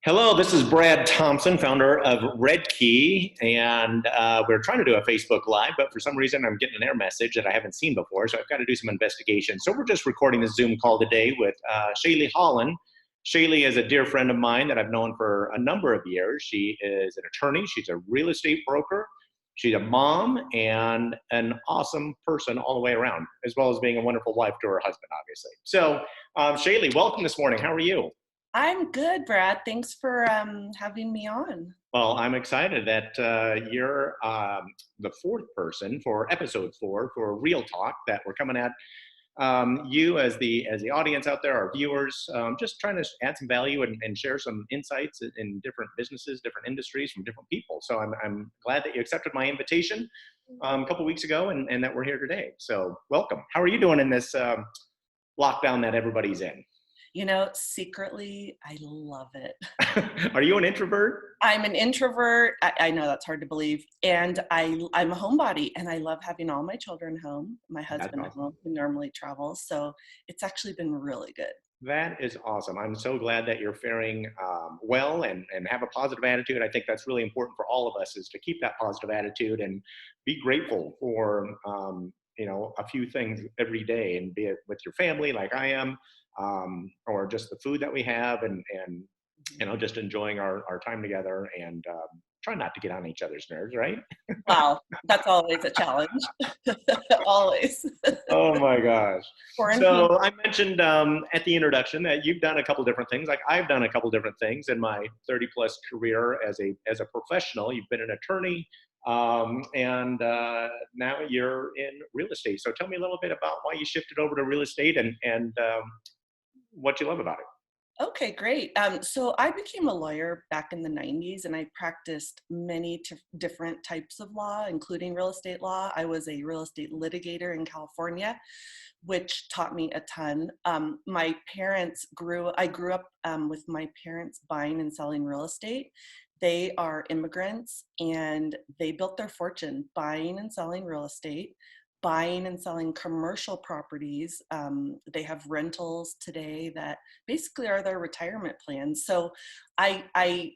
Hello, this is Brad Thompson, founder of Red Key, and we're trying to do a Facebook Live, but for some reason I'm getting an error message that I haven't seen before, so I've got to do some investigation. So we're just recording this Zoom call today with Shaylee Holland. Shaylee is a dear friend of mine that I've known for a number of years. She is an attorney, she's a real estate broker, she's a mom, and an awesome person all the way around, as well as being a wonderful wife to her husband, obviously. So Shaylee, welcome this morning. How are you? I'm good, Brad. Thanks for having me on. Well, I'm excited that you're the fourth person for episode 4 for Real Talk that we're coming at. You as the audience out there, our viewers, just trying to add some value and share some insights in different businesses, different industries from different people. So I'm glad that you accepted my invitation a couple weeks ago and that we're here today. So welcome. How are you doing in this lockdown that everybo's in? You know, secretly, I love it. Are you an introvert? I'm an introvert. I know that's hard to believe. And I'm a homebody, and I love having all my children home. My husband at home, who normally travels. So it's actually been really good. That is awesome. I'm so glad that you're faring well and have a positive attitude. I think that's really important for all of us, is to keep that positive attitude and be grateful for, a few things every day, and be it with your family like I am, or just the food that we have, and just enjoying our time together, and try not to get on each other's nerves, right? Wow, that's always a challenge. Always. Oh my gosh. Quarantine. So I mentioned at the introduction that you've done a couple different things. Like, I've done a couple different things in my 30 plus career as a professional. You've been an attorney, and now you're in real estate. So tell me a little bit about why you shifted over to real estate and what you love about it. Okay, great. So I became a lawyer back in the 90s, and I practiced many different types of law, including real estate law. I was a real estate litigator in California, which taught me a ton. I grew up with my parents buying and selling real estate. They are immigrants, and they built their fortune buying and selling real estate, buying and selling commercial properties. They have rentals today that basically are their retirement plans. So I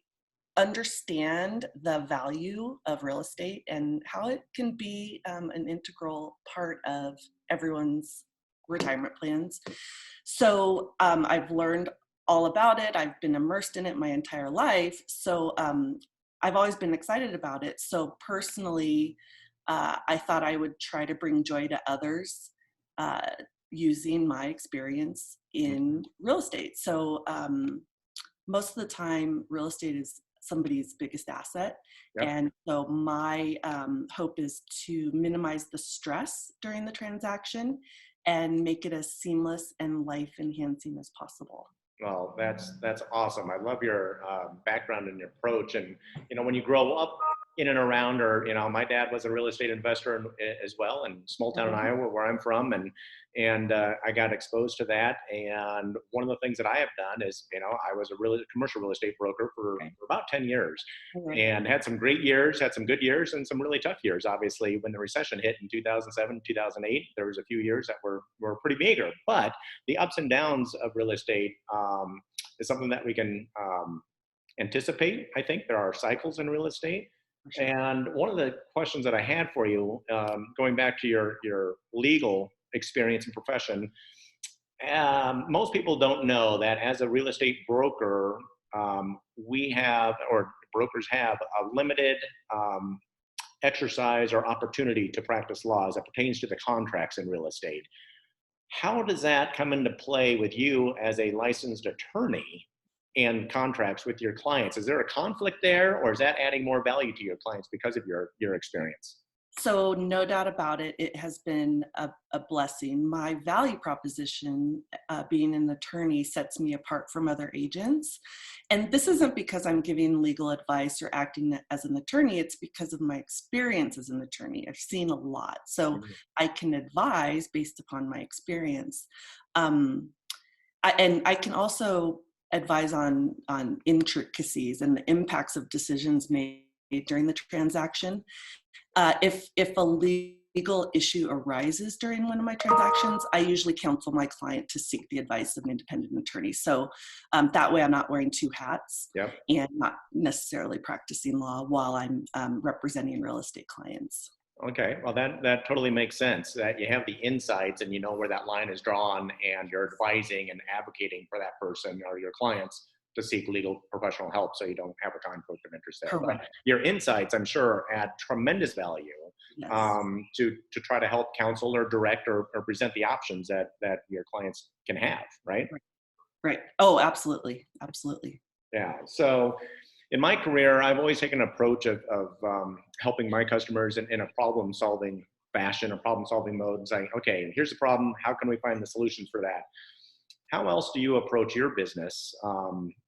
understand the value of real estate and how it can be an integral part of everyone's retirement plans. So I've learned all about it. I've been immersed in it my entire life. So I've always been excited about it. So personally, I thought I would try to bring joy to others using my experience in real estate. So most of the time, real estate is somebody's biggest asset. Yep. And so my hope is to minimize the stress during the transaction and make it as seamless and life-enhancing as possible. Well, that's awesome. I love your background and your approach. And when you grow up in and around, or my dad was a real estate investor as well, in small town in Iowa, where I'm from, and I got exposed to that. And one of the things that I have done is, I was a commercial real estate broker for about 10 years, and had some great years, had some good years, and some really tough years. Obviously, when the recession hit in 2007, 2008, there was a few years that were pretty meager. But the ups and downs of real estate is something that we can anticipate. I think there are cycles in real estate. And one of the questions that I had for you, going back to your legal experience and profession, most people don't know that as a real estate broker, we have, or brokers have, a limited exercise or opportunity to practice law as it pertains to the contracts in real estate. How does that come into play with you as a licensed attorney and contracts with your clients? Is there a conflict there, or is that adding more value to your clients because of your experience? So no doubt about it, it has been a blessing. My value proposition, being an attorney, sets me apart from other agents. And this isn't because I'm giving legal advice or acting as an attorney. It's because of my experience as an attorney. I've seen a lot. So I can advise based upon my experience. And I can also advise on intricacies and the impacts of decisions made during the transaction. If a legal issue arises during one of my transactions, I usually counsel my client to seek the advice of an independent attorney. So that way I'm not wearing two hats Yep. and not necessarily practicing law while I'm representing real estate clients. Okay, well that totally makes sense, that you have the insights and you know where that line is drawn, and you're advising and advocating for that person or your clients to seek legal professional help, so you don't have a conflict of interest there. But Correct. your insights, I'm sure, add tremendous value Yes. to try to help counsel or direct or present the options that your clients can have, right? Right. Right. Oh, absolutely. Absolutely. Yeah. So in my career, I've always taken an approach of helping my customers in a problem solving fashion, a problem solving mode, and saying, okay, here's the problem. How can we find the solutions for that? How else do you approach your business?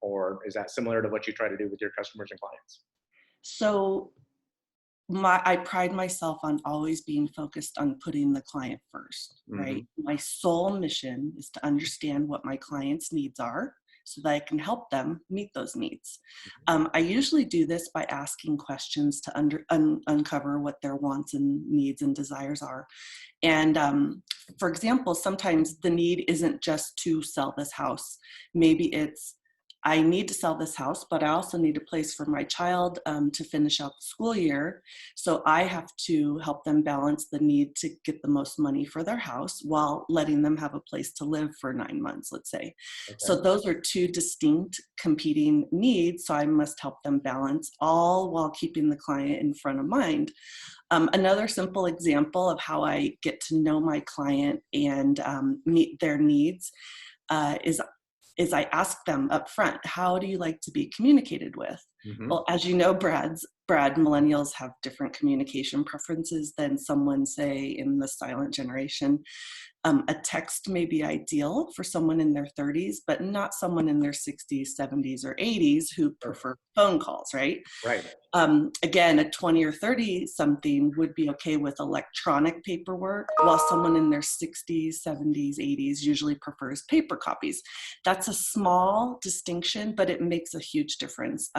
Or is that similar to what you try to do with your customers and clients? So I pride myself on always being focused on putting the client first, Hmm. right? My sole mission is to understand what my clients' needs are so that I can help them meet those needs. I usually do this by asking questions to uncover what their wants and needs and desires are. And for example, sometimes the need isn't just to sell this house. Maybe it's, I need to sell this house, but I also need a place for my child to finish out the school year. So I have to help them balance the need to get the most money for their house while letting them have a place to live for 9 months, let's say. Okay. So those are two distinct competing needs. So I must help them balance, all while keeping the client in front of mind. Another simple example of how I get to know my client and meet their needs is I ask them up front, how do you like to be communicated with? Hmm. Well, as you know, Brad, millennials have different communication preferences than someone, say, in the silent generation. A text may be ideal for someone in their 30s, but not someone in their 60s, 70s, or 80s who Sure. prefer phone calls, right? Right. Again, a 20 or 30 something would be okay with electronic paperwork, while someone in their 60s, 70s, 80s usually prefers paper copies. That's a small distinction, but it makes a huge difference.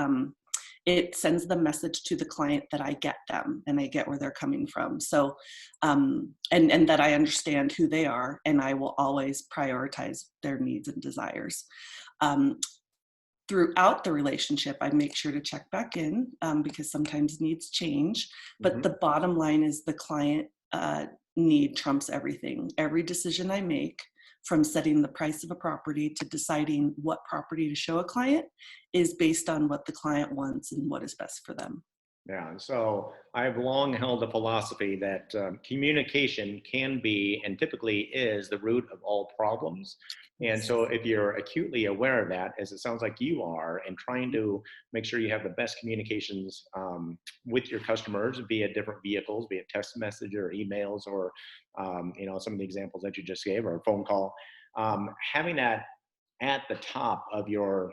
It sends the message to the client that I get them and I get where they're coming from. So, and that I understand who they are, and I will always prioritize their needs and desires. Um, Throughout the relationship, I make sure to check back in because sometimes needs change. But Hmm. the bottom line is the client need trumps everything. Every decision I make, from setting the price of a property to deciding what property to show a client, is based on what the client wants and what is best for them. Yeah, and so I've long held a philosophy that communication can be and typically is the root of all problems. And Yes. so if you're acutely aware of that, as it sounds like you are, and trying to make sure you have the best communications with your customers via different vehicles, be it text message or emails or some of the examples that you just gave or a phone call, having that at the top of your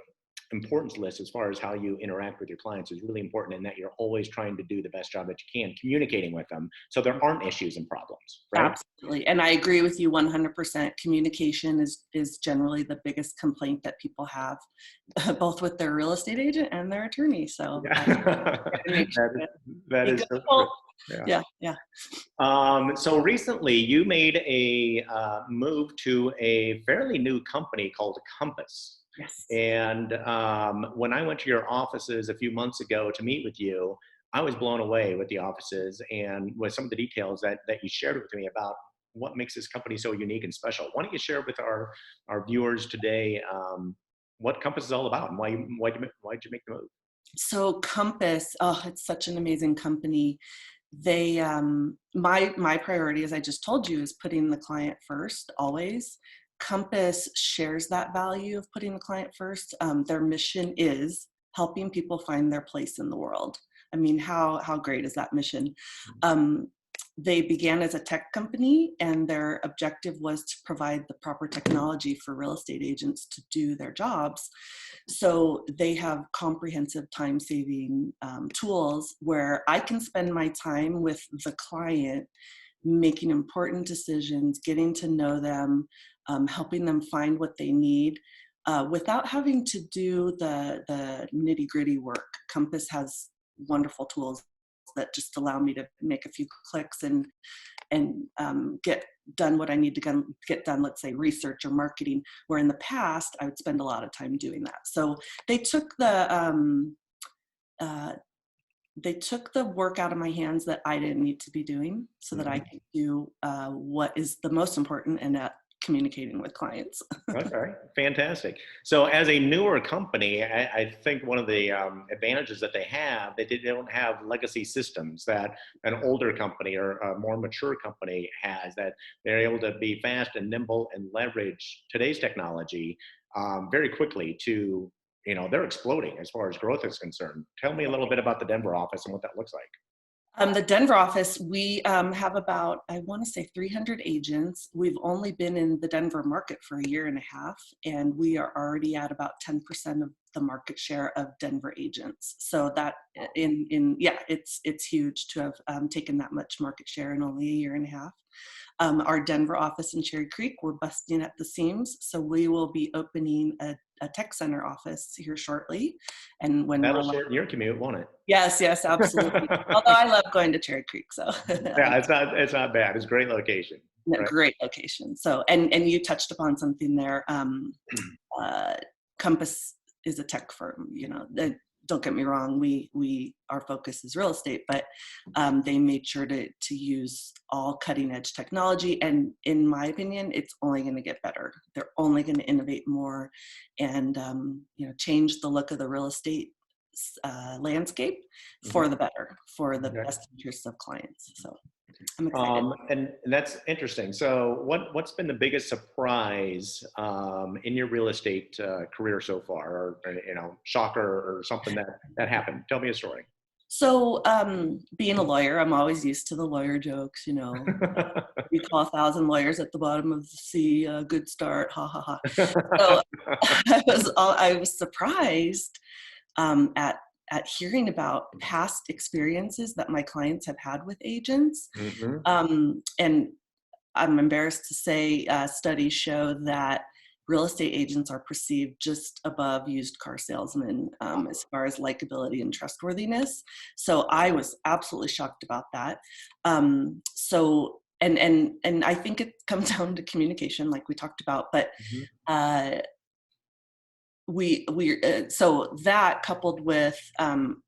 importance list as far as how you interact with your clients is really important, in that you're always trying to do the best job that you can communicating with them so there aren't issues and problems, right? Absolutely. And I agree with you 100%. Communication is generally the biggest complaint that people have, both with their real estate agent and their attorney. So I Yeah. make sure that, to that be is good. so true. Well, Yeah. yeah, yeah. So recently you made a move to a fairly new company called Compass. Yes. And when I went to your offices a few months ago to meet with you, I was blown away with the offices and with some of the details that you shared with me about what makes this company so unique and special. Why don't you share with our viewers today what Compass is all about, and why'd you make the move? So Compass, oh, it's such an amazing company. They my priority, as I just told you, is putting the client first always. Compass shares that value of putting the client first. Their mission is helping people find their place in the world. I mean, how great is that mission? um, they began as a tech company, and their objective was to provide the proper technology for real estate agents to do their jobs. So they have comprehensive time-saving tools where I can spend my time with the client, making important decisions, getting to know them, helping them find what they need, without having to do the nitty-gritty work. Compass has wonderful tools that just allow me to make a few clicks and get done what I need to get done, let's say research or marketing, where in the past I would spend a lot of time doing that. So they took the work out of my hands that I didn't need to be doing so that I could do what is the most important, and that communicating with clients. Okay, fantastic. So as a newer company, I think one of the advantages that they have, they don't have legacy systems that an older company or a more mature company has, that they're able to be fast and nimble and leverage today's technology very quickly to, they're exploding as far as growth is concerned. Tell me a little bit about the Denver office and what that looks like. The Denver office, we have about, I want to say 300 agents. We've only been in the Denver market for a year and a half, and we are already at about 10% of the market share of Denver agents. So that it's huge to have taken that much market share in only a year and a half. Our Denver office in Cherry Creek, we're busting at the seams. So we will be opening a tech center office here shortly. And when That'll shorten your commute, won't it? Yes, absolutely. Although I love going to Cherry Creek, so Yeah, it's not bad. It's a great location. Right? great location. So, and you touched upon something there. Compass is a tech firm. Don't get me wrong. Our focus is real estate, but they made sure to use all cutting edge technology. And in my opinion, it's only going to get better. They're only going to innovate more, and change the look of the real estate landscape for the better, for the best interests of clients. So I'm excited. And that's interesting. So what's been the biggest surprise in your real estate career so far, or shocker or something that happened? Tell me a story. So being a lawyer, I'm always used to the lawyer jokes, we call 1,000 lawyers at the bottom of the sea, a good start, ha ha ha. So I was surprised at hearing about past experiences that my clients have had with agents. And I'm embarrassed to say studies show that real estate agents are perceived just above used car salesmen as far as likability and trustworthiness. So I was absolutely shocked about that. And I think it comes down to communication, like we talked about, but so that coupled with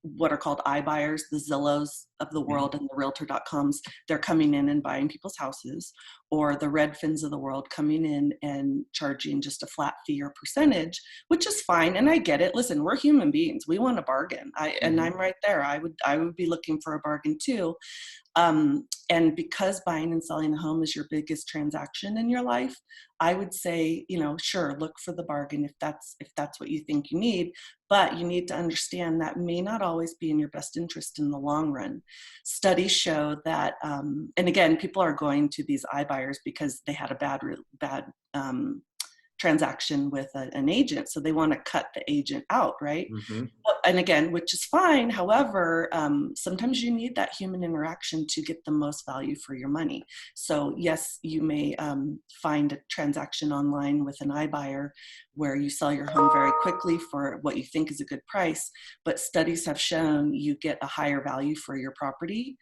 what are called iBuyers, the Zillows of the world and the Realtor.coms, they're coming in and buying people's houses, or the Redfins of the world coming in and charging just a flat fee or percentage, which is fine. And I get it. Listen, we're human beings. We want a bargain. And I'm right there. I would be looking for a bargain too. And because buying and selling a home is your biggest transaction in your life, I would say, sure, look for the bargain if that's what you think you need, but you need to understand that may not always be in your best interest in the long run. Studies show that, and again, people are going to these iBuyers because they had a bad transaction with an agent, so they want to cut the agent out, right? And again, which is fine. However, sometimes you need that human interaction to get the most value for your money. So yes, you may find a transaction online with an iBuyer where you sell your home very quickly for what you think is a good price, but studies have shown you get a higher value for your property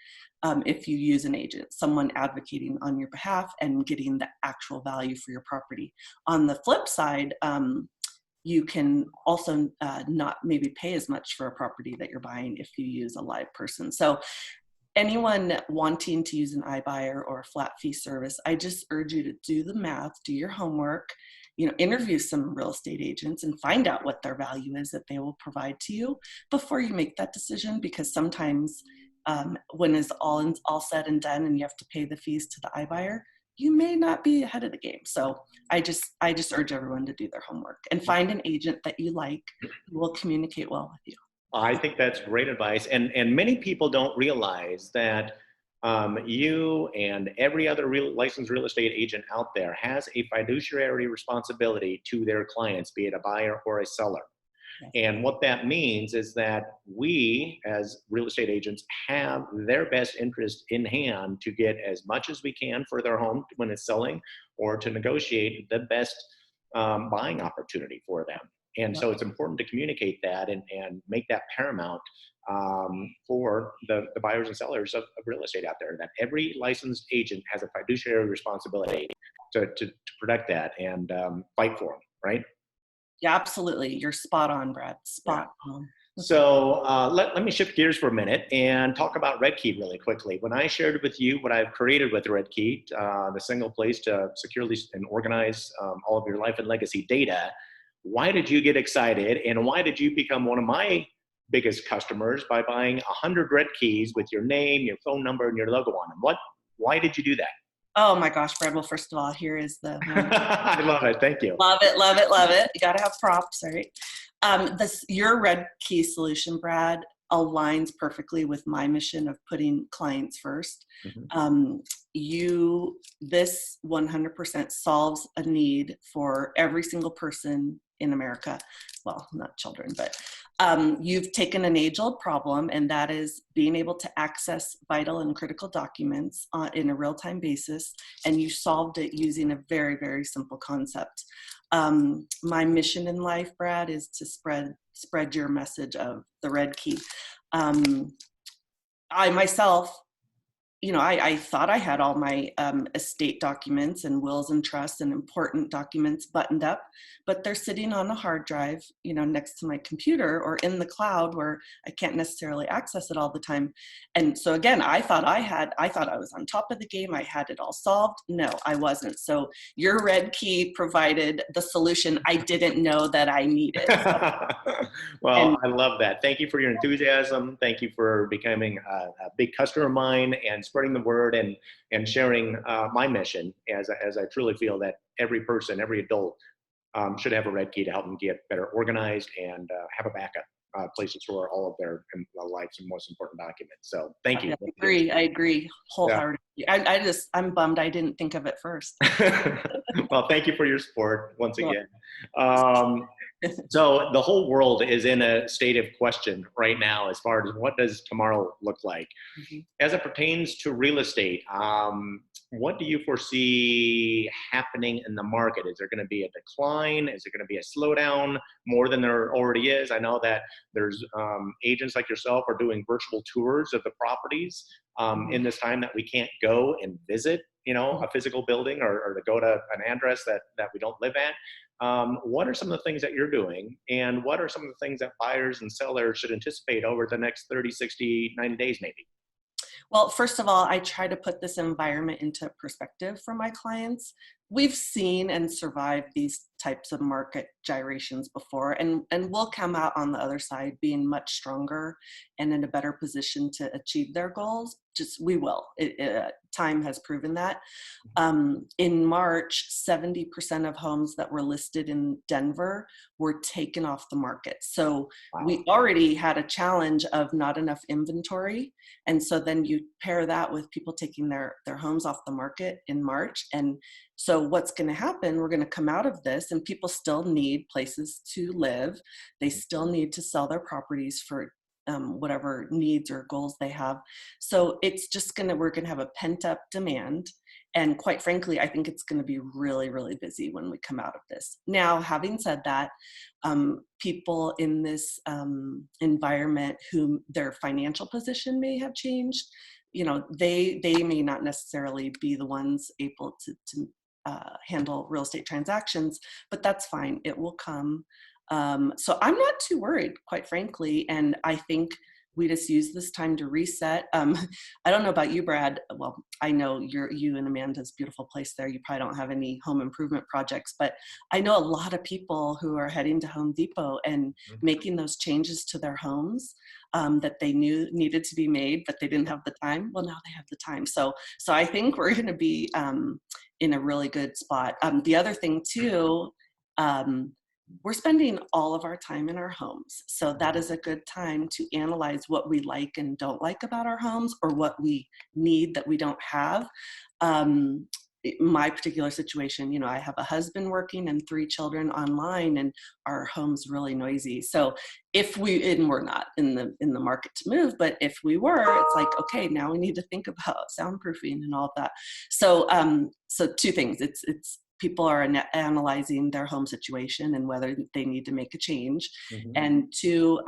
if you use an agent, someone advocating on your behalf and getting the actual value for your property. On the flip side, you can also not maybe pay as much for a property that you're buying if you use a live person. So anyone wanting to use an iBuyer or a flat fee service, I just urge you to do the math, do your homework, interview some real estate agents and find out what their value is that they will provide to you before you make that decision, because sometimes when it's all said and done and you have to pay the fees to the iBuyer, you may not be ahead of the game. So I just urge everyone to do their homework and find an agent that you like who will communicate well with you. I think that's great advice. And many people don't realize that you and every other licensed real estate agent out there has a fiduciary responsibility to their clients, be it a buyer or a seller. And what that means is that we, as real estate agents, have their best interest in hand to get as much as we can for their home when it's selling, or to negotiate the best buying opportunity for them. And so it's important to communicate that and make that paramount for the buyers and sellers of real estate out there, that every licensed agent has a fiduciary responsibility to protect that and fight for them, right? Yeah, absolutely. You're spot on, Brad. Yeah. Spot on. So let me shift gears for a minute and talk about Red Key really quickly. When I shared with you what I've created with Red Key, the single place to securely and organize all of your life and legacy data, why did you get excited and why did you become one of my biggest customers by buying 100 Red Keys with your name, your phone number, and your logo on them? Why did you do that? Oh my gosh, Brad. Well, first of all, here is the one. I love it. Thank you. Love it, love it, love it. You got to have props, right? Your Red Key solution, Brad, aligns perfectly with my mission of putting clients first. Mm-hmm. This 100% solves a need for every single person in America. Well, not children, but you've taken an age-old problem, and that is being able to access vital and critical documents in a real-time basis, and you solved it using a very, very simple concept. My mission in life, Brad, is to spread your message of the Red Key. I myself, I thought I had all my estate documents and wills and trusts and important documents buttoned up, but they're sitting on a hard drive, next to my computer or in the cloud where I can't necessarily access it all the time. And so again, I thought I was on top of the game. I had it all solved. No, I wasn't. So your Red Key provided the solution I didn't know that I needed. Well, I love that. Thank you for your enthusiasm. Thank you for becoming a big customer of mine and spreading the word and sharing my mission, as I truly feel that every person, every adult should have a Red Key to help them get better organized and have a backup place to store all of their life's most important documents. So thank you. I agree wholeheartedly. Yeah. I'm bummed I didn't think of it first. Well, thank you for your support once again. So the whole world is in a state of question right now as far as what does tomorrow look like. Mm-hmm. As it pertains to real estate, what do you foresee happening in the market? Is there going to be a decline? Is there going to be a slowdown more than there already is? I know that there's agents like yourself are doing virtual tours of the properties in this time that we can't go and visit, a physical building or to go to an address that we don't live at. What are some of the things that you're doing, and what are some of the things that buyers and sellers should anticipate over the next 30, 60, 90 days maybe? Well, first of all, I try to put this environment into perspective for my clients. We've seen and survived these types of market gyrations before, and we'll come out on the other side being much stronger and in a better position to achieve their goals. We will. Time has proven that. In March, 70% of homes that were listed in Denver were taken off the market. So we already had a challenge of not enough inventory. And so then you pair that with people taking their homes off the market in March. And so what's going to happen, we're going to come out of this and people still need places to live. They still need to sell their properties for whatever needs or goals they have. So it's just we're going to have a pent up demand. And quite frankly, I think it's going to be really, really busy when we come out of this. Now, having said that, people in this environment whom their financial position may have changed, they may not necessarily be the ones able to handle real estate transactions, but that's fine. It will come. So I'm not too worried, quite frankly. And I think we just use this time to reset. I don't know about you, Brad. Well, I know you and Amanda's beautiful place there. You probably don't have any home improvement projects, but I know a lot of people who are heading to Home Depot and making those changes to their homes that they knew needed to be made, but they didn't have the time. Well, now they have the time. So I think we're going to be in a really good spot. The other thing too, we're spending all of our time in our homes. So that is a good time to analyze what we like and don't like about our homes, or what we need that we don't have. My particular situation, I have a husband working and 3 children online, and our home's really noisy. So we're not in the market to move, but if we were, it's like, okay, now we need to think about soundproofing and all of that. So 2 things. It's people are analyzing their home situation and whether they need to make a change. Mm-hmm. And 2,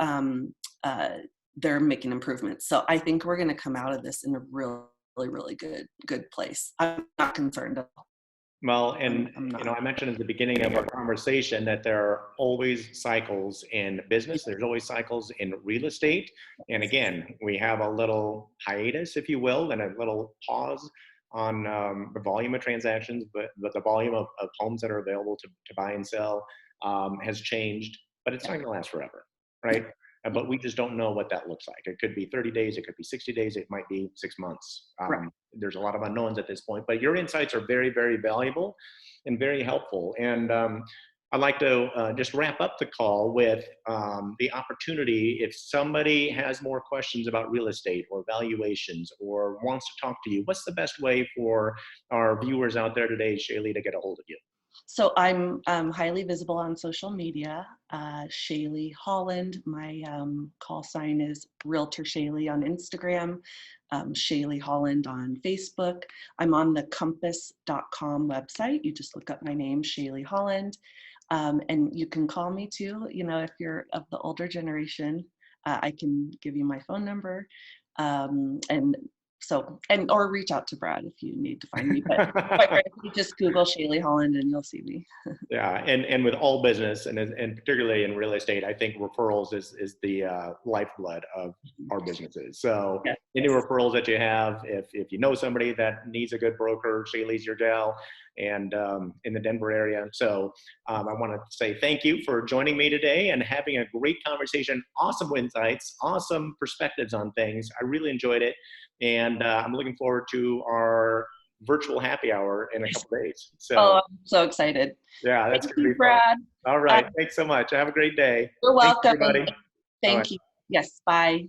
they're making improvements. So I think we're going to come out of this in a really, really good place. I'm not concerned at all. Well, and I'm you know, not. I mentioned at the beginning of our conversation that there are always cycles in business. There's always cycles in real estate. And again, we have a little hiatus, if you will, and a little pause on the volume of transactions, but the volume of homes that are available to buy and sell has changed, but it's not going to last forever, right? But we just don't know what that looks like. It could be 30 days, it could be 60 days, it might be 6 months. Right. There's a lot of unknowns at this point, but your insights are very, very valuable and very helpful. And I'd like to just wrap up the call with the opportunity. If somebody has more questions about real estate or valuations or wants to talk to you, what's the best way for our viewers out there today, Shaylee, to get a hold of you? So I'm highly visible on social media. Shaylee Holland. My call sign is Realtor Shaylee on Instagram. Shaylee Holland on Facebook. I'm on the compass.com website. You just look up my name, Shaylee Holland. And you can call me too. You know, if you're of the older generation, I can give you my phone number. And so, and or reach out to Brad if you need to find me. But quite frankly, just Google Shaylee Holland and you'll see me. Yeah, and with all business and particularly in real estate, I think referrals is the lifeblood of our businesses. So Yes. any referrals that you have, if you know somebody that needs a good broker, Shaylee's your gal, and in the Denver area. So I want to say thank you for joining me today and having a great conversation. Awesome insights, awesome perspectives on things. I really enjoyed it, and I'm looking forward to our virtual happy hour in a couple days. So, Oh, I'm so excited. yeah, that's Thank going to you, be fun. Brad. All right. Thanks so much. Have a great day. You're Thanks, welcome. everybody. Bye. Thank you. Yes, bye.